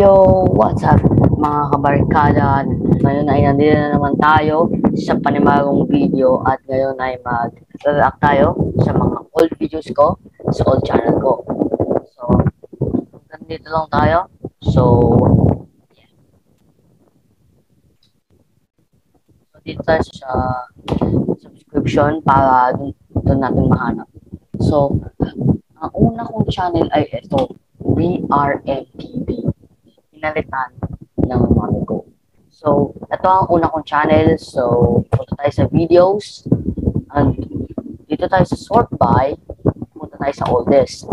Yo, what's up mga kabarkada? Ngayon ay nandito na naman tayo sa panibagong video at ngayon ay mag-react tayo sa mga old videos ko sa old channel ko. So, nandito lang tayo. So, yeah. So dito tayo sa subscription para doon natin mahanap. So, ang una kong channel ay ito, BRMTV. Pinalitan ng mami ko. So, ito ang una kong channel. So, punta tayo sa videos. And dito tayo sa sort by. Punta tayo sa oldest.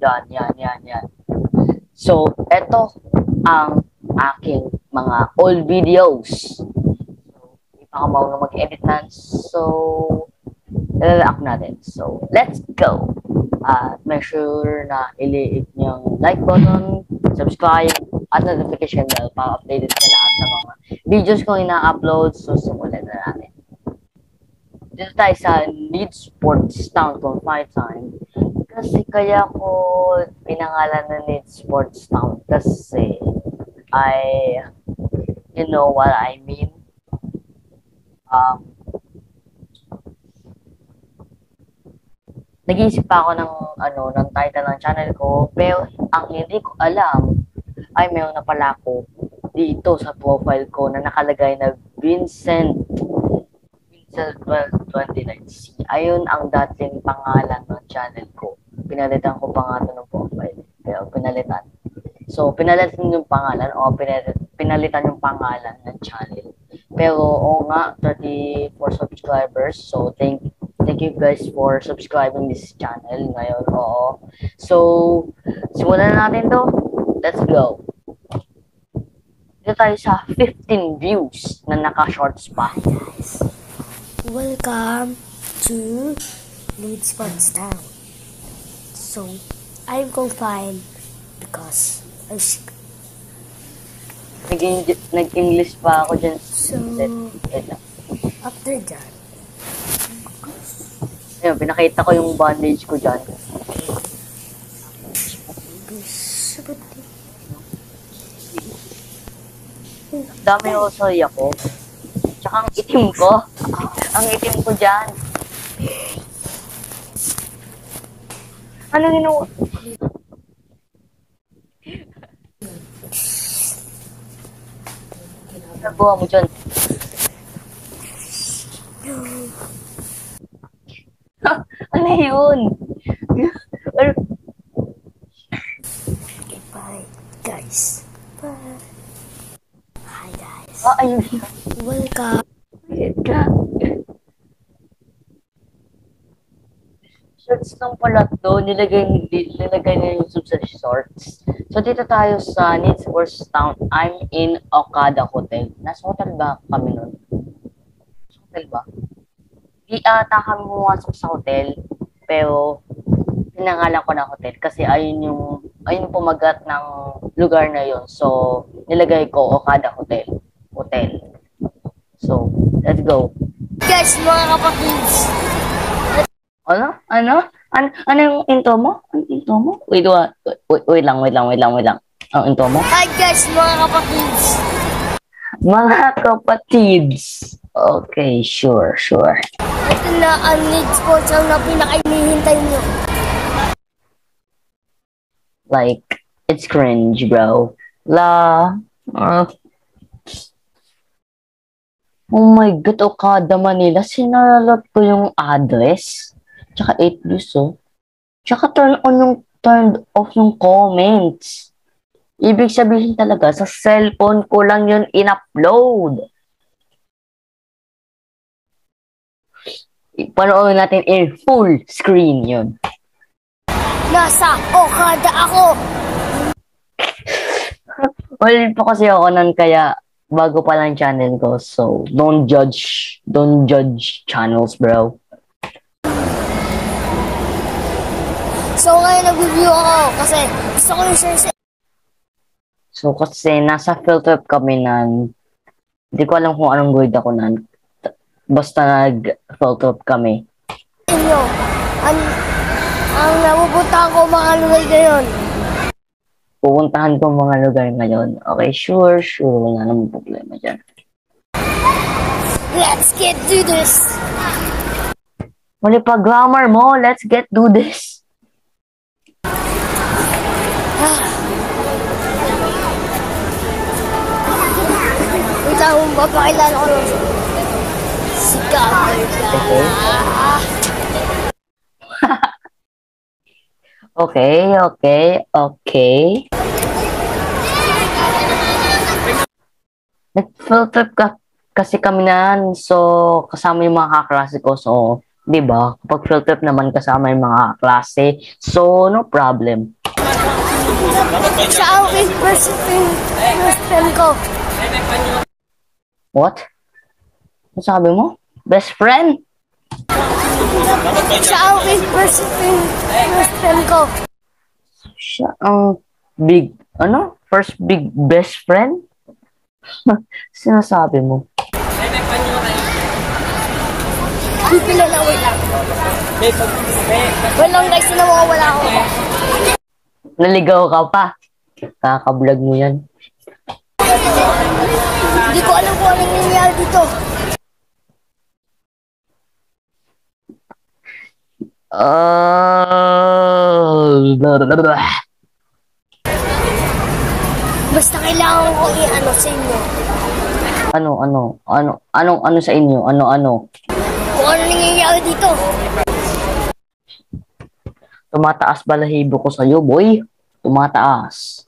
Yan. So, ito ang aking mga old videos. So, hindi pa ako marunong mag-edit na. So, ilalak natin. So, let's go! Make sure na i-click yung like button, subscribe, at notification bell para updated ka lahat sa mga videos kong ina-upload. So, simulan na natin. Dito tayo sa Need Sports Town kung five time. Kasi kaya ko pinangalan na Need Sports Town kasi you know what I mean? Nag-iisip pa ako ng title ng channel ko, pero ang hindi ko alam ay mayroon na pala ako dito sa profile ko na nakalagay na Vincent 1229C. Ayun ang dating pangalan ng channel ko. Pinalitan ko pa nga ito ng profile, pero pinalitan. So, pinalitan yung pangalan o pinalitan yung pangalan ng channel. Pero, oo nga, 34 subscribers. So, thank you guys for subscribing this channel ngayon. Oo. So, simulan na natin to. Let's go. Dito tayo sa 15 views na naka-shorts pa. Hi guys. Welcome to Need Sports Town. So, I'm confined because I'm sick. Nag-English pa ako dyan. So, after that, ayun, pinakita ko yung bandage ko dyan. Dami ko sa ko. Tsaka ang itim ko. Ang itim ko dyan. Ano ginawa? Nagawa mo dyan. Ano yun? okay, bye guys. Bye. Hi guys. Ayun. Welcome. Shorts lang pala to. Nilagay na yung sa shorts. So, dito tayo sa Need Sports Town. I'm in Okada Hotel. Nasa hotel ba kami nun? Hotel ba? Di ata kami pumasok sa hotel. Pero, pinangalan ko na hotel. Kasi ayun yung pumagat ng lugar na yun. So, nilagay ko Okada Hotel. So, let's go. Guys, mga kapatids. Ano yung intro mo? Ano intro mo? Wait lang. Ang intro mo? Hi guys, mga kapatids. Mga kapatids. Okay, sure. Ito na ang Need Sports Town na pinaka-inihintay nyo. Like, it's cringe, bro. Oh my God, Okada Manila. Sinaralot ko yung address. Tsaka 8 views, oh. Tsaka turned off yung comments. Ibig sabihin talaga, sa cellphone ko lang yun in-upload. Panoorin natin in full screen yun. Nasa Okada ako. Well, po kasi ako nun kaya bago pa lang channel ko. So, don't judge channels, bro. So ngayon nag-review ako kasi gusto ko yung share sa... So, kasi nasa filter kami nan. Hindi ko alam kung anong grade ako nan. Basta nag-filter kami. Ang napupuntahan ko mga lugar ngayon. pupuntahan ko mga lugar ngayon. Okay, sure. Wala namang problema dyan. Let's get to this. Mali pa grammar mo. Let's get do this. Wait lang, mapakilala ko lang. Si Gabriel. Okay. Nag-filter kasi kami nan. So, kasama yung mga kaklase ko. So, di ba? Kapag field trip naman kasama yung mga klase. So, no problem. Siya ang first friend ko. What? Ano sabi mo? Best friend? Siya ang first friend ko. Siya ang first big best friend? Sinasabi mo? Pipila na, wait lang. Wait lang guys, nawawala ako. Naligaw ka pa. Kakablog mo yan. Hindi ko alam kung anong nangyayari dito. Basta kailangan ko i-ano sa inyo. Ano sa inyo? Ano? Kung ano nangyayari dito. Tumataas balahibo ko sa'yo, boy. Tumataas.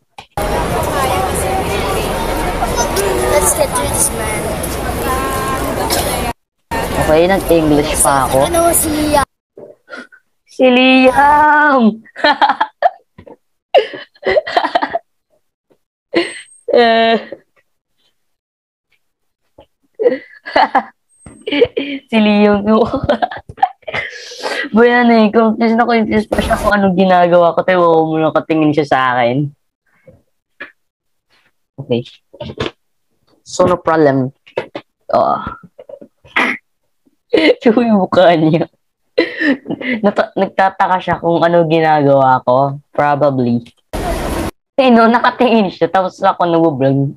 Let's get to this, man. Okay, nag-English pa ako. Ano si Liam? Si Liam! Si Liam. Buyan kung confused pa siya kung anong ginagawa ko, tayo huwag mo lang katingin siya sa akin. Okay. So, no problem. Yung mukha niya. Nagtataka siya kung ano ginagawa ko. Probably. No, nakatingin siya. Tapos ako nag-vlog.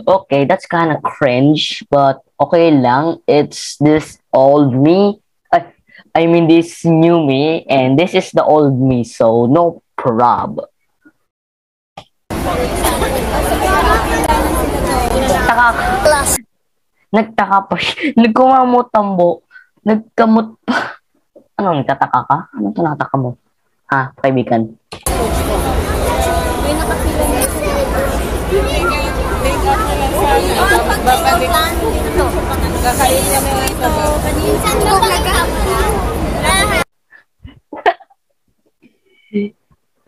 Okay, that's kind of cringe. But okay lang. It's this old me. I mean, this new me. And this is the old me. So, no prob. Nagtaka pa siya. Nagkumamutambo. Nagkamot pa. Ano, nagtataka ka? Anong tinataka mo? Ha, kaibigan? May nakapila na ito. Kakain na na ito.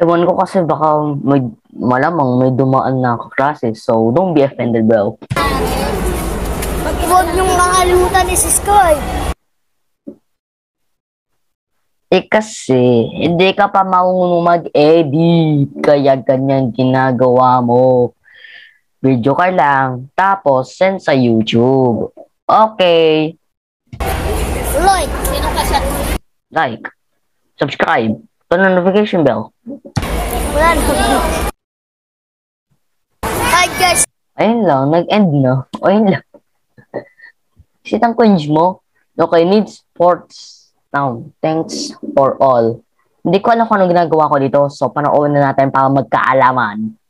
Ewan ko kasi baka malamang may dumaan na kaklase. So, don't be offended, bro. Huwag niyong kakalimutan ni Sky. Kasi, hindi ka pa marunong mag-edit. Kaya ganyan ginagawa mo. Video ka lang. Tapos, send sa YouTube. Okay. Like. Subscribe. Turn on notification bell. Wala na. Hi guys. Ayun lang. Nag-end na. Ayun lang. Sitang cringe mo. Okay, needs sports. Now, thanks for all. Hindi ko alam kung ano ginagawa ko dito. So, panoorin na natin para magkaalaman.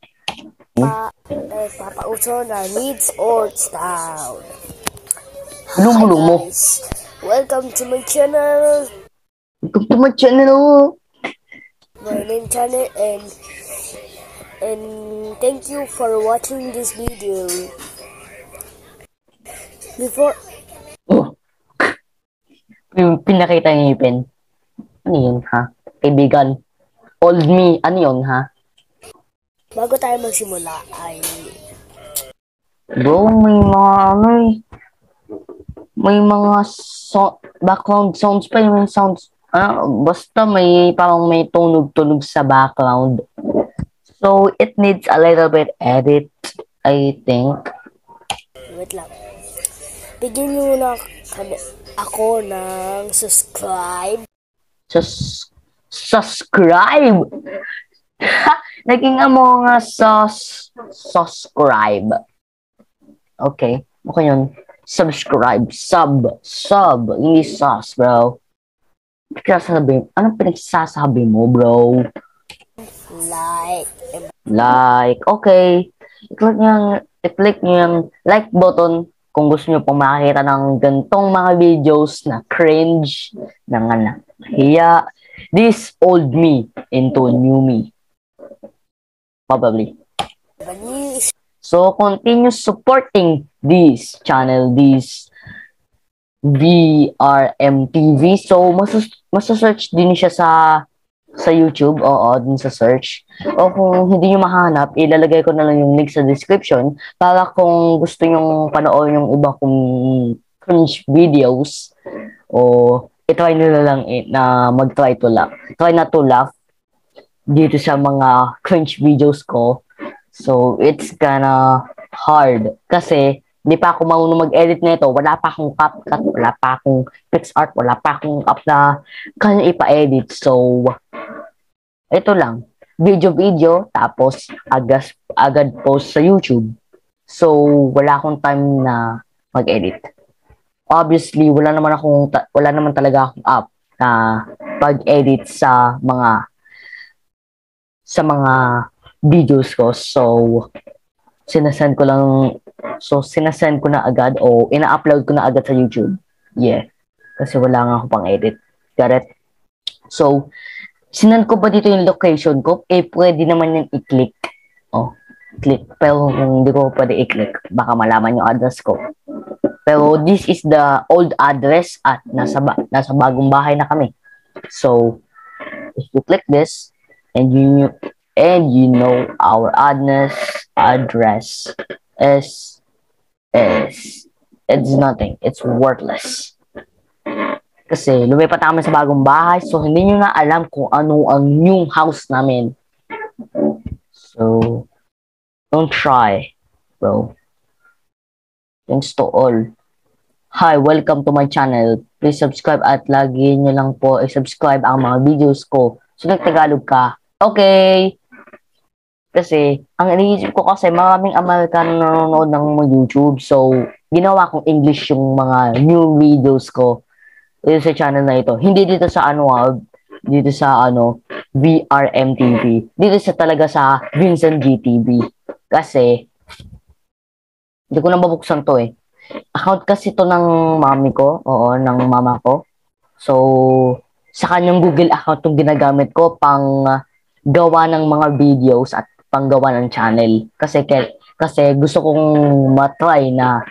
Papauso na needs sports town. Bulong-bulong mo. Welcome to my channel. Welcome to my channel. My name channel and thank you for watching this video. Before pinakita niyo yung pen. Ano yun, ha? Kaibigan. Old me. Ano yun, ha? bago tayo magsimula ay Bro, may mga background sounds pa yung sounds. Basta parang may tunog-tunog sa background. So, it needs a little bit edit, I think. wait lang. Bigyan nyo na ako ng subscribe. Subscribe! Naging Among Us subscribe. Okay. Okay yun. Subscribe. Sub. Hindi sus, bro. Anong pinagsasabi mo, bro? Like. Okay. I-click nyo yung like button kung gusto nyo pong makakita ng gantong mga videos na cringe, na hiya. This old me into new me. Probably. So, continue supporting this channel, this VRMTV. So, masasearch din siya sa YouTube. Oo, din sa search. O kung hindi nyo mahanap, ilalagay ko na lang yung link sa description para kung gusto nyo panoorin yung iba kong cringe videos o itry nyo na lang na mag-try to laugh. Try not to laugh dito sa mga cringe videos ko. So, it's kinda hard kasi hindi pa ako marunong mag-edit nito. Wala pa akong CapCut, wala pa akong PixArt, wala pa akong app na kanya ipa-edit. So, ito lang. Video, tapos agad post sa YouTube. So, wala akong time na mag-edit. Obviously, wala naman talaga akong app na pag-edit sa mga videos ko. So, sinasend ko na agad o ina-upload ko na agad sa YouTube. Yeah. Kasi wala nga ako pang edit. Got it? So, sinend ko ba dito yung location ko? Pwede naman yung i-click. Oh, click. Pero kung hindi ko pwede i-click, baka malaman yung address ko. Pero this is the old address at nasa bagong bahay na kami. So, if you click this, and you know our address is it's nothing. It's worthless. Kasi lumipat kami sa bagong bahay, so hindi nyo na alam kung ano ang new house namin. So, don't try, bro. Thanks to all. Hi, welcome to my channel. Please subscribe at lagi nyo lang po i-subscribe ang mga videos ko. So, nagtagalog ka. Okay. Kasi, ang iniisip ko kasi maraming Amerikano nanonood ng YouTube. So, ginawa kong English yung mga new videos ko dito sa channel na ito. Hindi dito sa VRMTV. Dito sa talaga sa Vincent GTV. Kasi, hindi ko na mabuksan to eh. Account kasi to ng mami ko. Oo, ng mama ko. So, sa kanyang Google account yung ginagamit ko pang gawa ng mga videos at panggawa ng channel. Kasi gusto kong matry na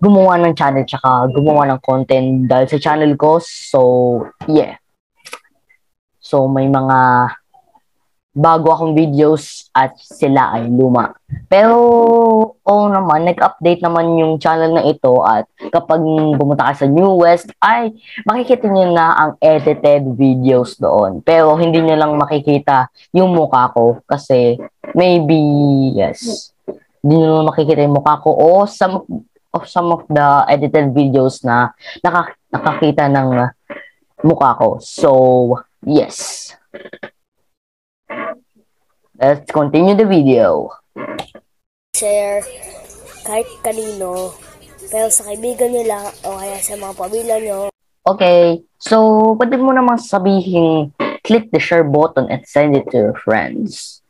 gumawa ng channel tsaka gumawa ng content dahil sa channel ko. So, yeah. So, may mga bago akong videos at sila ay luma. Pero, naman, nag-update naman yung channel na ito at kapag pumunta ka sa newest, ay makikita nyo na ang edited videos doon. Pero, hindi nyo lang makikita yung mukha ko kasi maybe, yes, hindi nyo makikita yung mukha ko o some of the edited videos na nakakita ng mukha ko. So, yes. Let's continue the video. Share kahit kanino, pero sa kaibigan nyo lang o kaya sa mga pamilya nyo. Okay, so pwede mo namang sabihin, click the share button and send it to your friends.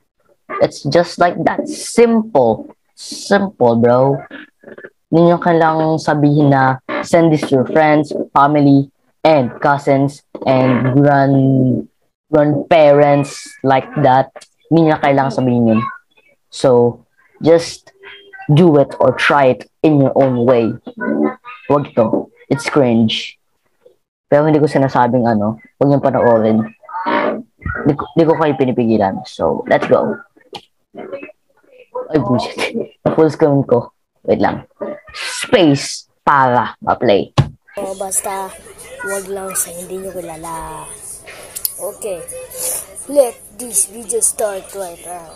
It's just like that. Simple, bro. Hindi nyo kailangang sabihin na send this to your friends, family, and cousins, and grandparents like that. Hindi nyo kailangang sabihin yun. So, just do it or try it in your own way. Wag to. It's cringe. Pero hindi ko sinasabing huwag nyo panoorin. Hindi ko kayo pinipigilan. So, let's go. Ay, bullshit. Na-full screen ko. Wait lang. Space para ma-play. Basta, wag lang sa hindi nyo kilala. Okay. Let this video start right now.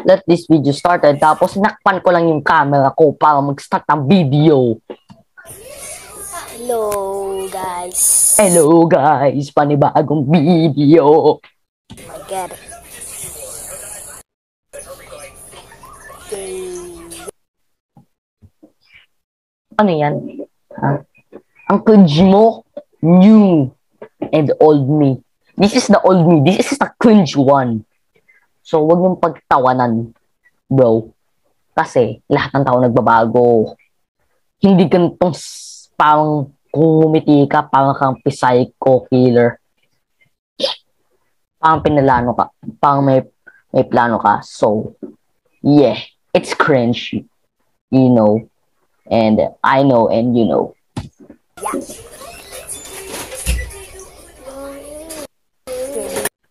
Let this video started. Tapos nakpan ko lang yung camera ko para mag-start ng video. Hello guys. Hello guys. Panibagong video. Oh my God. ano yan? Ha? Ang cringe mo, new and old me. This is the old me. This is the cringe one. So, wag mong pagtawanan, bro. Kasi, lahat ng tao nagbabago. Hindi ganitong parang kung ngumiti ka, parang kang psycho killer. Parang pinalano ka. Parang may plano ka. So, yeah. It's cringe. You know. And I know and you know.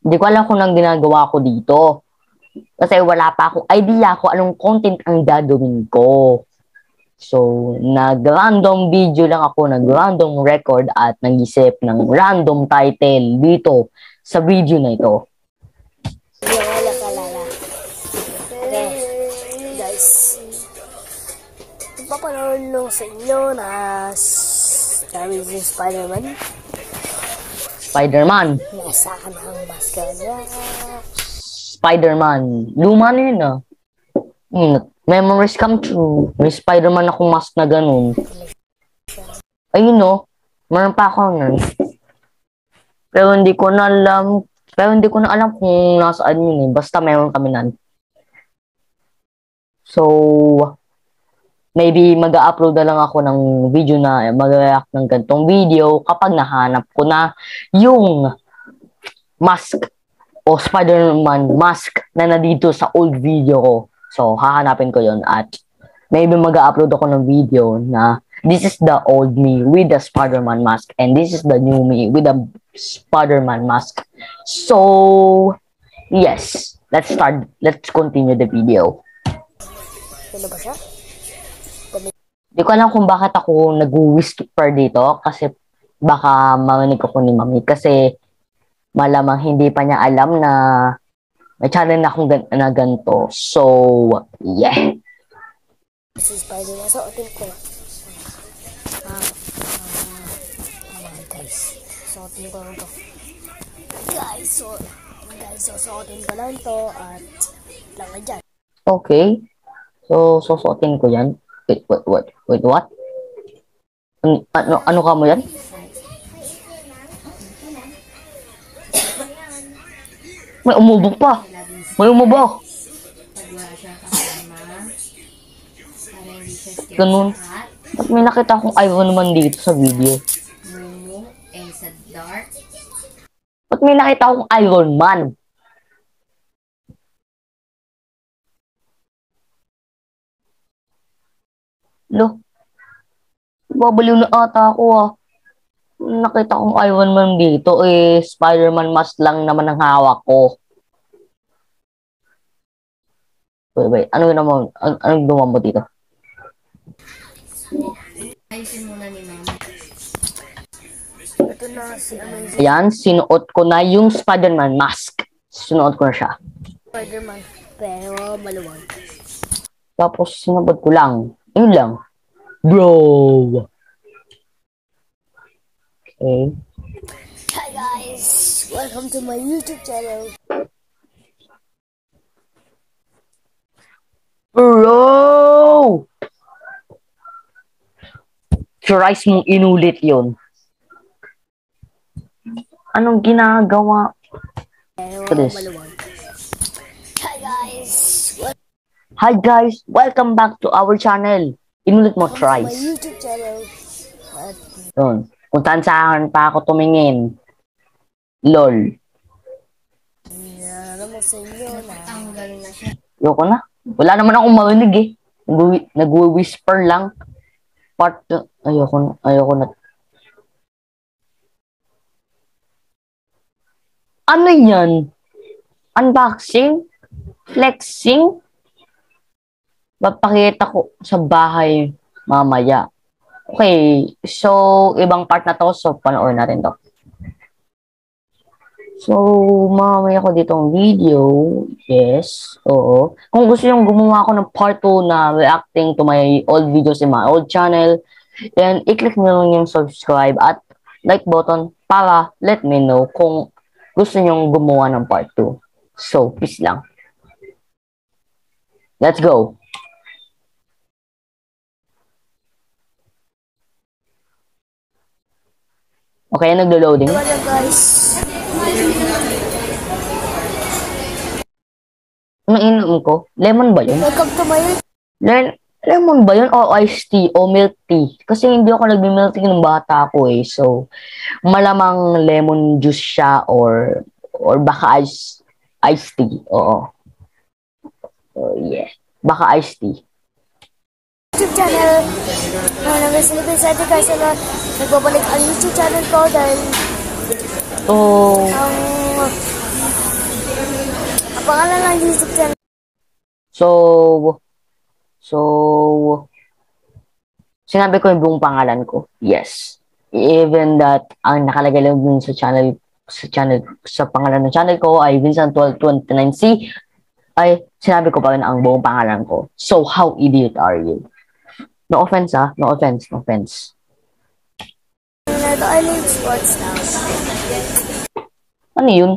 Hindi ko alam kung anong ginagawa ko dito. Kasi wala pa akong idea kung anong content ang gagawin ko. So, nag-random video lang ako, nag-random record at nag-isip ng random title dito sa video na ito. Wala kalala. Okay, guys. Papanood lang sa inyo na Amazing Spider-Man. Spider-Man. Nasa ka na ang maska niya. Spider-Man. Luma na yun ah. Memories come true. May Spider-Man akong mask na ganun. Ayun no. Meron pa ako nun. Pero hindi ko na alam kung nasaan yun eh. Basta meron kami nun. So, maybe mag-upload na lang ako ng video na mag-react ng ganitong video kapag nahanap ko na yung mask o Spider-Man mask na nandito sa old video ko. So, hahanapin ko yon at maybe mag-upload ako ng video na this is the old me with the Spider-Man mask and this is the new me with the Spider-Man mask. So, yes. Let's start. Let's continue the video. Ano ba siya? Di ko alam kung bakit ako nag-whisper dito kasi baka marinig ako ni Mami kasi malamang hindi pa niya alam na may channel na akong na ganito. So, yeah. Si Spider-Man. Suotin ko. Guys. Suotin ko lang to. Guys, suotin ko lang to at lang na dyan. Okay. So, susuotin ko yan. Wait, what? Ano ka mo yan? May umubog pa. May umubog. Ganun. May nakita akong Iron Man dito sa video. Ba't may nakita akong Iron Man? Lo, babaliw na ata ako ah. Nakita kong Iron Man dito eh, Spider-Man mask lang naman ang hawak ko. Wait, ano naman, anong gumawa mo dito? Ayusin muna ni Mama. Ito na si Amazing Ayan, sinuot ko na yung Spider-Man mask. Sinuot ko na siya. Spider-Man. Pero maluwag. Tapos sinabot ko lang. Yun lang. Bro! Okay. Hi guys! Welcome to my YouTube channel. Bro! Tries mong inulit yun. Anong ginagawa? Pero This. maluwag. Hi guys! Hi guys! Welcome back to our channel. Inulit mo, Welcome to my tries. YouTube channel. At Yun. Kung saan pa ako tumingin. LOL. ano mo sa inyo na Tanggal na siya. Ayoko na. Wala naman akong marinig eh. Nag-whisper lang. Ayoko na. Ano yan? Unboxing? Flexing? Papakita ko sa bahay mamaya. Okay, so ibang part na to, so panoorin natin to. So, mamaya ko ditong video. Yes, oo. Kung gusto nyo gumawa ako ng part 2 na reacting to my old videos in my old channel, then i-click nyo lang yung subscribe at like button para let me know kung gusto nyo gumawa ng part 2. So, peace lang. Let's go. Okay, naglo-loading. Wala guys. Anong ininom ko? Lemon ba yun? Welcome to my Lemon ba yun? O iced tea? O milk tea? Kasi hindi ako nagmi-milk tea ng bata ko eh. So, malamang lemon juice siya or baka iced tea. Oo. So, yeah. Baka iced tea. YouTube channel. Nag-celebrate sa atin guys na nagbabalik ang YouTube channel ko dahil So, ang pangalan ng YouTube channel sinabi ko yung buong pangalan ko. Yes. Even that, ang nakalagay lang dun sa pangalan ng channel ko ay Vincent1229C, ay sinabi ko pa rin ang buong pangalan ko. So, how idiot are you? No offense, ah. No offense, no offense. Ito ay Lane Sports now. Ano yun?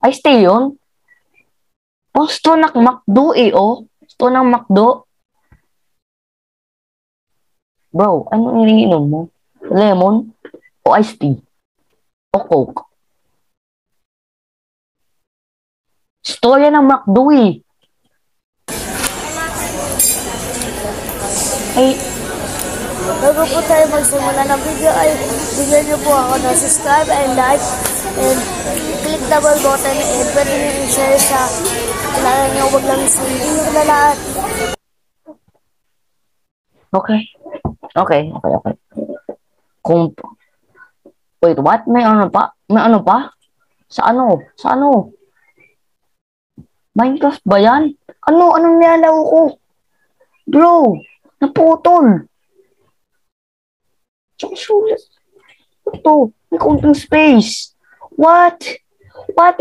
Ay, stay yun? Oh, store ng McDo eh, oh. Store ng McDo. Bro, ano iniinom mo? Lemon? O iced tea? O Coke? Store yan ng McDo eh. Ay, Bago po tayo magsimula ng video ay bigyan niyo po ako ng subscribe and like and click the bell button and pwede niyo i-share sa kilala niyo. Huwag lang sa hindi niyo kilala. okay. Okay. Wait, what? May ano pa? Sa ano? Minecraft ba yan? Anong nilalaro ko? Bro, naputol. Tsaka sulit. Ito, may konting space. What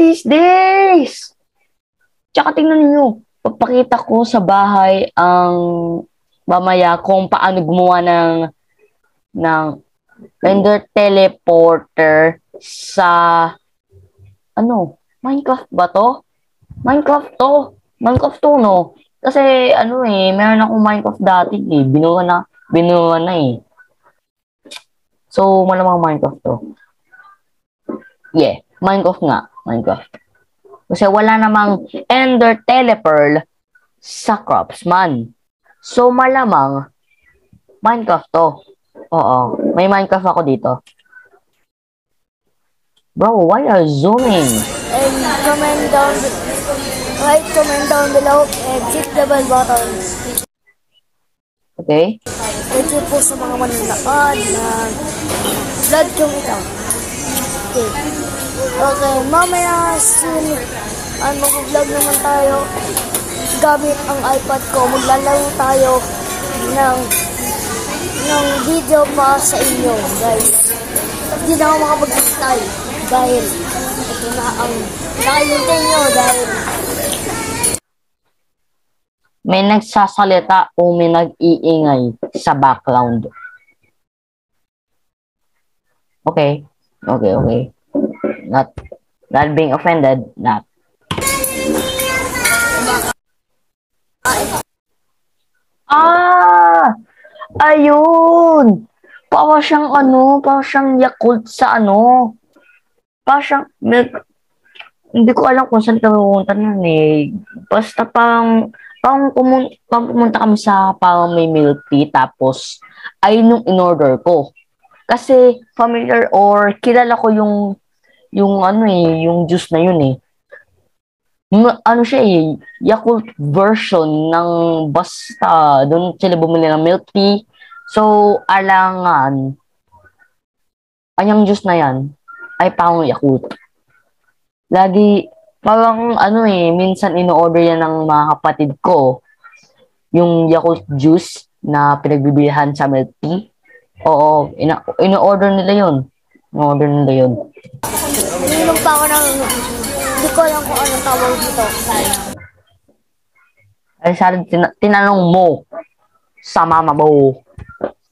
is this? Tsaka tingnan niyo, papakita ko sa bahay ang mamaya kung paano gumawa ng Ender teleporter sa Minecraft ba to? Minecraft to, no? Kasi meron akong Minecraft dati eh. Binuha na eh. So, malamang Minecraft to. Yeah, Minecraft nga. Kasi wala namang Ender Telepearl sa Craftsman. So, malamang Minecraft to. Oo, may Minecraft ako dito. Bro, why are you zooming? And comment down below and click the bell button. Okay? Thank you po sa mga manonood ng vlog kong ito. Okay, mamaya soon mag-vlog naman tayo gamit ang iPad ko. Maglalaro tayo ng video pa sa inyo, guys. Hindi na ako makapag-stay dahil ito na ang nakahintay nyo dahil May nagsasalita o may nag-iingay sa background. Okay. Not being offended, not. Ayun! Para siyang Yakult sa para siyang milk. Hindi ko alam kung saan kami pumunta nun eh. Basta pumunta kami sa parang may milk tea, tapos ay nung in-order ko. Kasi familiar or kilala ko yung juice na yun eh. Siya eh, Yakult version ng basta doon sila bumili ng milk tea. So, alangan, anyang juice na yan ay parang Yakult. Lagi, parang minsan in-order yan ng mga kapatid ko, yung Yakult juice na pinagbibilihan sa milk tea. Oo, in-order nila yun. ininom pa ako ng hindi ko alam kung anong tawag dito. Ay, sana tinanong mo sa mama mo.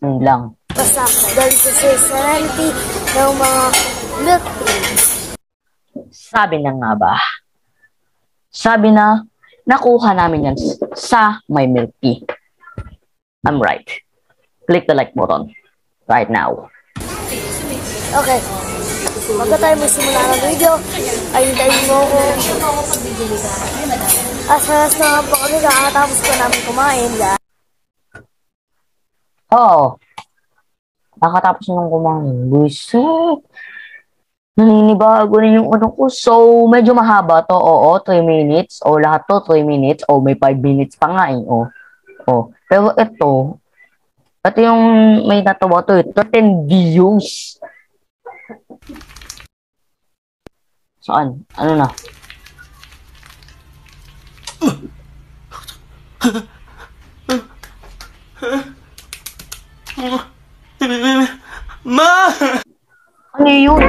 Yun lang. Basta dahil sa serenity ng mga milk tea. Sabi na nga ba? Sabi na, nakuha namin yan sa my milk tea. I'm right. Click the like button right now. Okay. Bago tayo magsimula ng video, ay hintayin mo ako. Asalas na nga po kami, kakatapos ko namin kumain, guys. Oo. Nakatapos nang kumain. Buisit. Naninibago na yung ano ko. So, medyo mahaba to. Oo, 3 minutes. O, lahat to 3 minutes. O, may 5 minutes pa nga eh. O. Pero ito yung may natawa to. Ito 10 views. Saan? Ano na? Ma! Ano yun?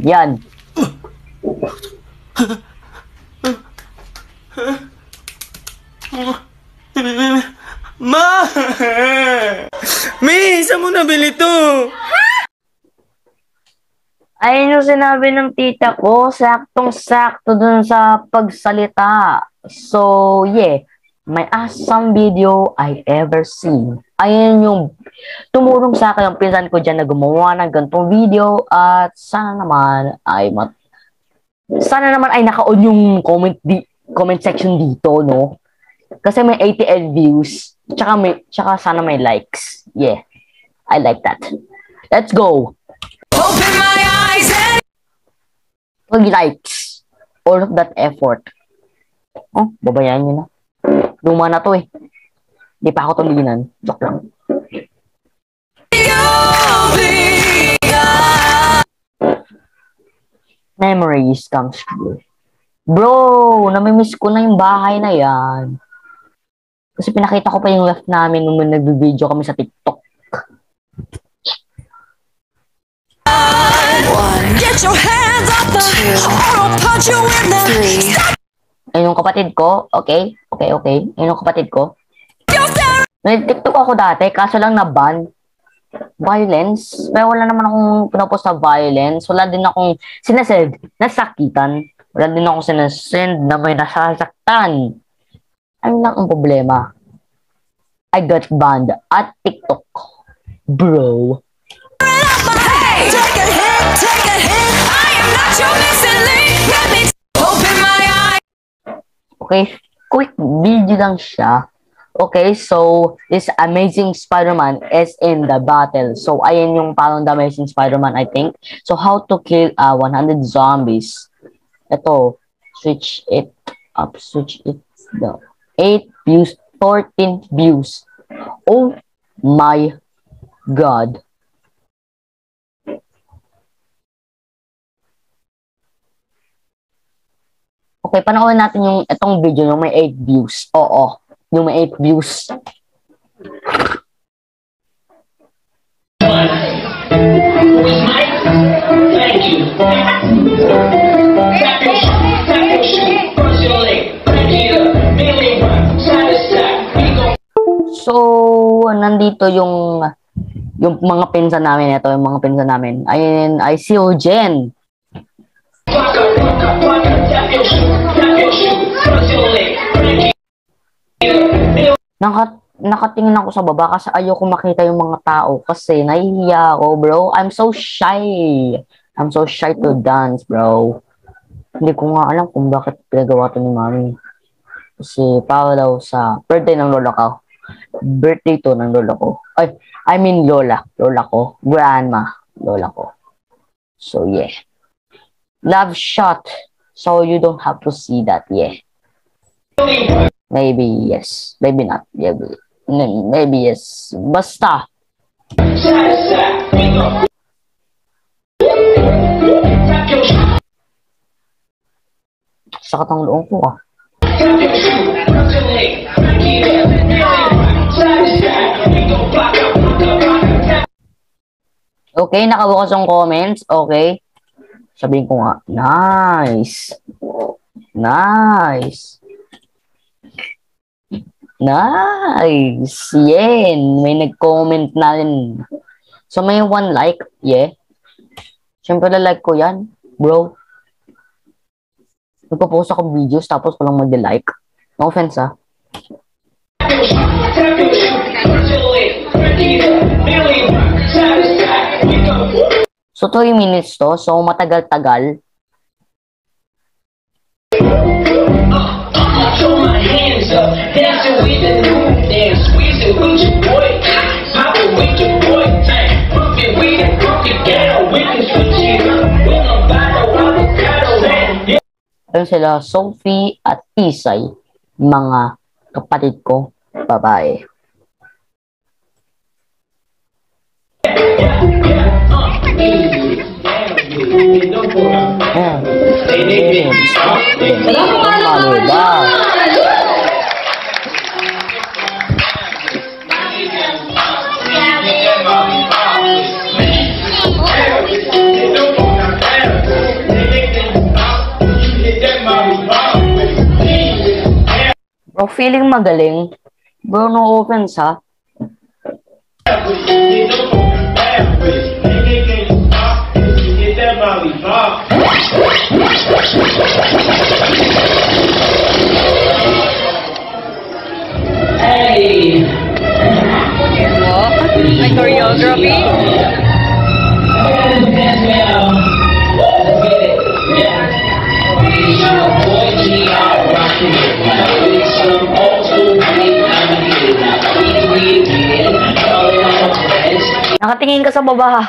Yan. Ma! May, saan mo nabili to? Ayun yung sinabi ng tita ko, saktong-sakto dun sa pagsalita. So, yeah. May awesome video I ever seen. Ayun yung tumulong sa akin ang pinsan ko dyan na gumawa ng ganitong video at sana naman ay naka-on yung comment section dito, no? Kasi may 80 views. Tsaka sana may likes. Yeah. I like that. Let's go. Open my eyes and... Pag likes. All of that effort. Oh, babayaan nyo na. Luma na to eh. Di pa ako tulinan. Joke lang. Memories comes true. Bro, namimiss ko na yung bahay na yan. Kasi pinakita ko pa yung ref namin nung nag-video kami sa TikTok. Get your hands up, or I'll punch you in the... Ayun yung kapatid ko. Okay. Ayun yung kapatid ko. Nag-TikTok ako dati, kaso lang na-ban. Violence. Pero wala naman akong pinapost na violence. Wala din akong sinasend na sakitan. Wala din akong sinasend na may nasasaktan. Ano lang ang problema? I got banned at TikTok. Bro. Hey! Take a hit, I am not your missing link. Let me open my eyes. Okay, quick video lang siya. Okay, so this Amazing Spider-Man is in the battle. So ayan yung parang the Amazing Spider-Man, I think. So how to kill 100 zombies. Ito, switch it up, down. 8 views, 14 views. Oh my God. Okay, panoorin natin yung itong video yung may 8 views. Oo, yung may 8 views. Thank you. So, nandito yung mga pinsan namin. Ito yung mga pinsan namin. Ayun, I see you, Jen. Nakatingin ako sa baba kasi ayoko makita yung mga tao kasi nahihiya ako, bro. I'm so shy to dance, bro. Hindi ko nga alam kung bakit pinagawa to ni mami. Kasi para daw sa birthday ng lola ko. Birthday to ng lola ko. Ay, I mean lola. Lola ko. Grandma. Lola ko. So, yeah. Love shot. So, you don't have to see that, yeah. Maybe yes. Maybe not. Maybe yes. Basta. Sakit ang loob ko ah. Okay, nakabukas yung comments. Okay. Sabihin ko nga, nice. Nice. Nice. Yan. May nag-comment na rin. So, may 1 like. Yeah. Siyempre, like ko yan. Bro. Nagpo-post ako videos tapos walang mag-like. No offense, ah. So, 3 minutes to. So, matagal-tagal. Throw my hands up, dancing with the new dance, squeezing with your boy, popping with your boy, bumping with the funky ghetto, we can switch it up, we gon' battle, avocado, man. Ayun sila, Sophie at Isay, mga kapatid ko, babae. Bro, feeling magaling. Bro, no offense ha. Hey! May choreography? Nakatingin ka sa baba ha.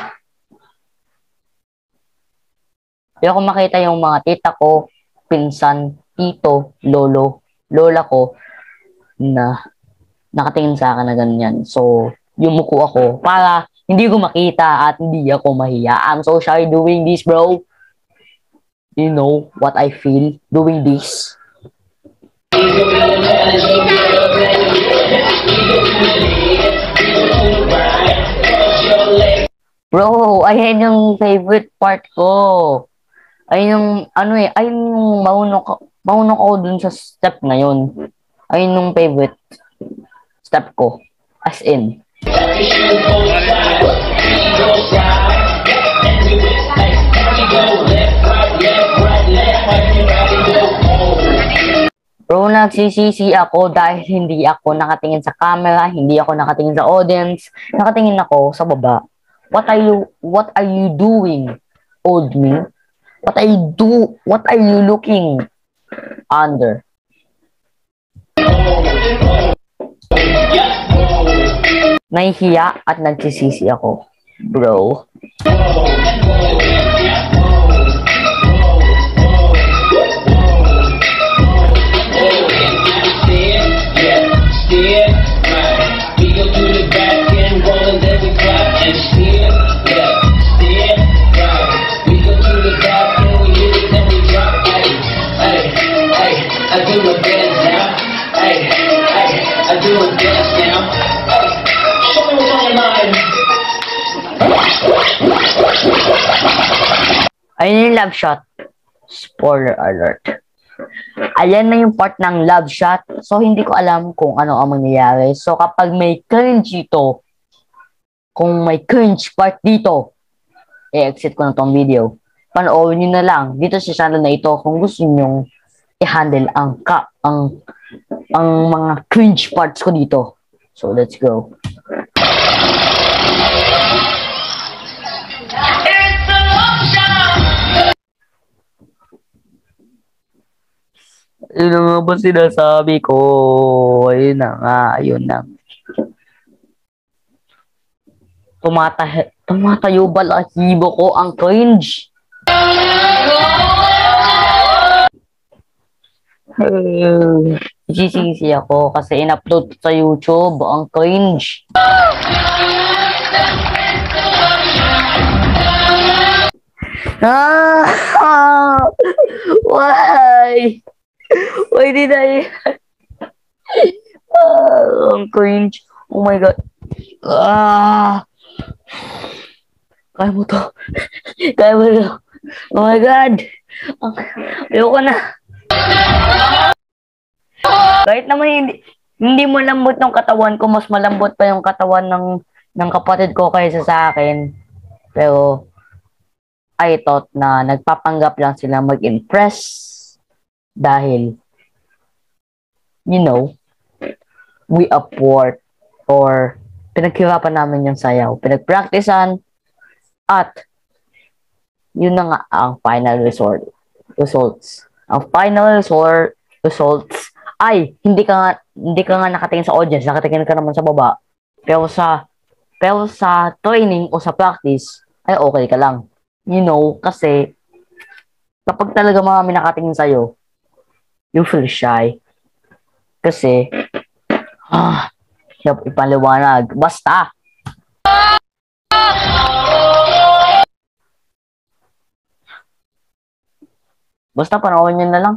Ayoko makita yung mga tita ko, pinsan, tito, lolo, lola ko na nakatingin sa akin na ganyan. So, yumuko ako para hindi ko makita at hindi ako mahiya. I'm so shy doing this, bro. You know what I feel doing this? Bro, ayan yung favorite part ko. Ayun yung, ano eh, ayun yung maunok ako dun sa step na yun. Ayun yung favorite step ko. As in. Bro, nagsisisi ako dahil hindi ako nakatingin sa camera, hindi ako nakatingin sa audience, nakatingin ako sa baba. What are you doing, old me? What are you looking under? Nahihiya at nagsisisi ako, bro. Ayun yung love shot. Spoiler alert. Ayan na yung part ng love shot. So, hindi ko alam kung ano ang mangyayari. So, kapag may cringe dito, kung may cringe part dito, i-exit ko na tong video. Panoorin nyo na lang dito sa channel na ito kung gusto nyo i-handle ang mga cringe parts ko dito. So, let's go. Yun na nga ba sinasabi ko? Ayun na nga, ayun na. Tumatayo balahibo ko ang cringe. Isisisi ako kasi in-upload sa YouTube ang cringe. Why? Why did I? Ang cringe. Oh my God. Kaya mo to. Kaya mo to. Oh my God. Ayoko na. Kahit naman hindi mo lambot ng katawan ko, mas malambot pa yung katawan ng kapatid ko kaysa sa akin. Pero I thought na nagpapanggap lang sila mag-impress dahil, you know, we upward or Pinaghirapan namin yung sayaw. Pinagpracticean. At yun na nga ang final results. Ang final results ay hindi ka nga nakatingin sa audience, nakatingin ka naman sa baba. Pero sa training o sa practice ay okay ka lang. You know, kasi kapag talaga marami nakatingin sa'yo, you feel shy. Kasi hirap ipaliwanag. Basta panoorin nyo na lang.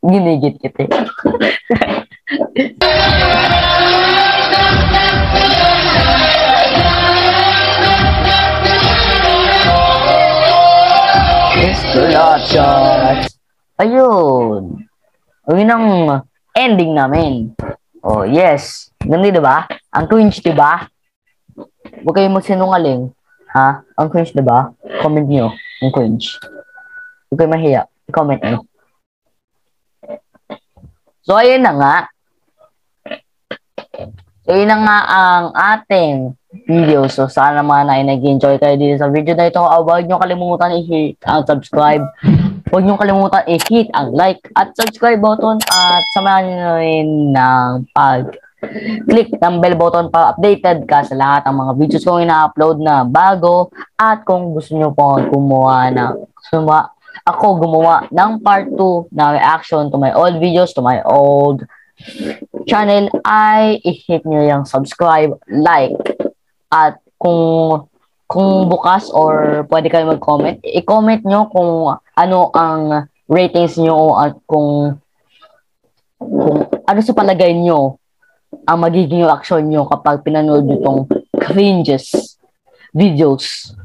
Ginigit kita. Ayun. Yun ang ending namin. Oh, yes. Ganda, diba? Ang cringe, diba? Huwag kayong magsinungaling. Ha? Ang cringe, diba? Comment nyo. Ang cringe. Huwag kayong mahiya. I-comment nyo. So, ayun na nga. So, yun na nga ang ating video. So, sana naman ay nag-enjoy kayo dito sa video na ito. Huwag nyo kalimutan i-hit ang subscribe. Huwag nyo kalimutan i-hit ang like at subscribe button. At samahan nyo rin ng pag-click ng bell button para updated ka sa lahat ng mga videos kong ina-upload na bago. At kung gusto nyo po gumawa ng part 2 na reaction to my old videos, to my old channel, ay i-hit nyo yung subscribe, like, at kung bukas or pwede kayo mag-comment, i-comment nyo kung ano ang ratings nyo at kung ano sa palagay nyo ang magiging reaction nyo kapag pinanood nyo itong cringes videos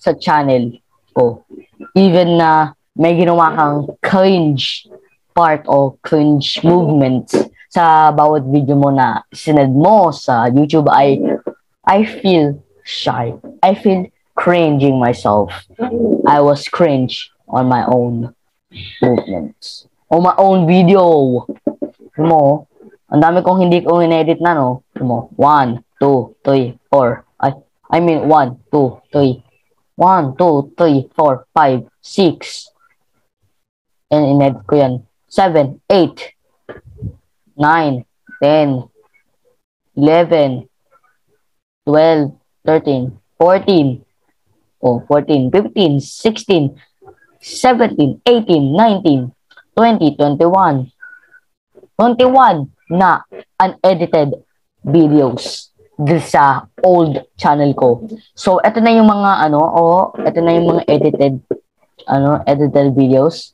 sa channel ko. Even na may ginawa kang cringe part o cringe movement sa bawat video mo na sinad mo sa YouTube, I feel shy. I feel cringing myself. I was cringe on my own movements. On my own video. Mo, ang dami kong hindi ko in-edit na, no? Mo, 1, 2, 3, 4. I mean 1, 2, 3. 1, 2, 3, 4, 5, 6. And in-edit ko yan. 7, 8, 9, 10, 11, 12, 13, 14, 14, 15, 16, 17, 18, 19, 20, 21 na unedited videos sa old channel ko. So, ito na yung mga ito na yung mga edited videos.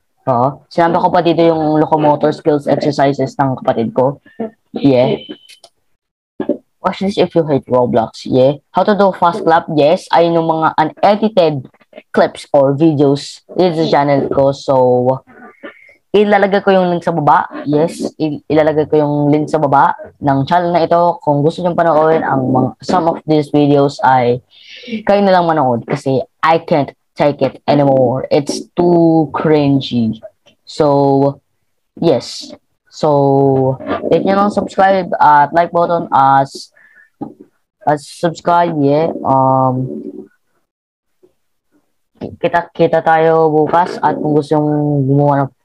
Sinabi ko pa dito yung locomotor skills exercises ng kapatid ko. Yeah. Watch this if you hate Roblox. Yeah. How to do fast clap. Yes. Ayun yung mga unedited clips or videos dito sa channel ko. So, ilalagay ko yung link sa baba. Yes. Ilalagay ko yung link sa baba ng channel na ito. Kung gusto nyo panoorin some of these videos ay kayo na lang manood kasi I can't take it anymore. It's too cringy. So, yes. So, hit nyo lang subscribe at like button as subscribe, yeah. Kita tayo bukas at kung gusto nyo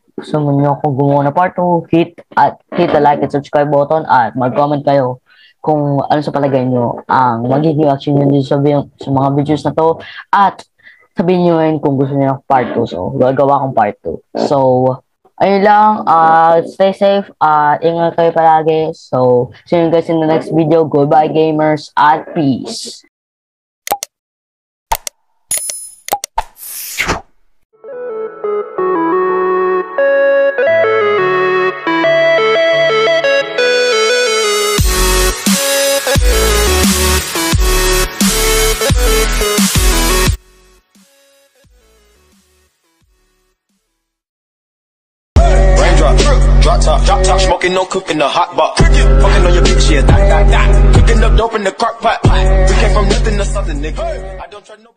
gumawa ng part 2, hit the like and subscribe button at mag-comment kayo kung ano sa palagay nyo ang magiging action nyo dito sa mga videos na to at sabihin nyo rin kung gusto nyo ng part 2. So, gagawa kong part 2. So, ayun lang. Stay safe. Ingat kayo palagi. So, see you guys in the next video. Goodbye, gamers. At peace. Drop top, smoking, no cooking, the hot box. Fucking on your bitch, yeah, that. Cooking up dope in the crock pot. We came from nothing to something, nigga. I don't try nobody.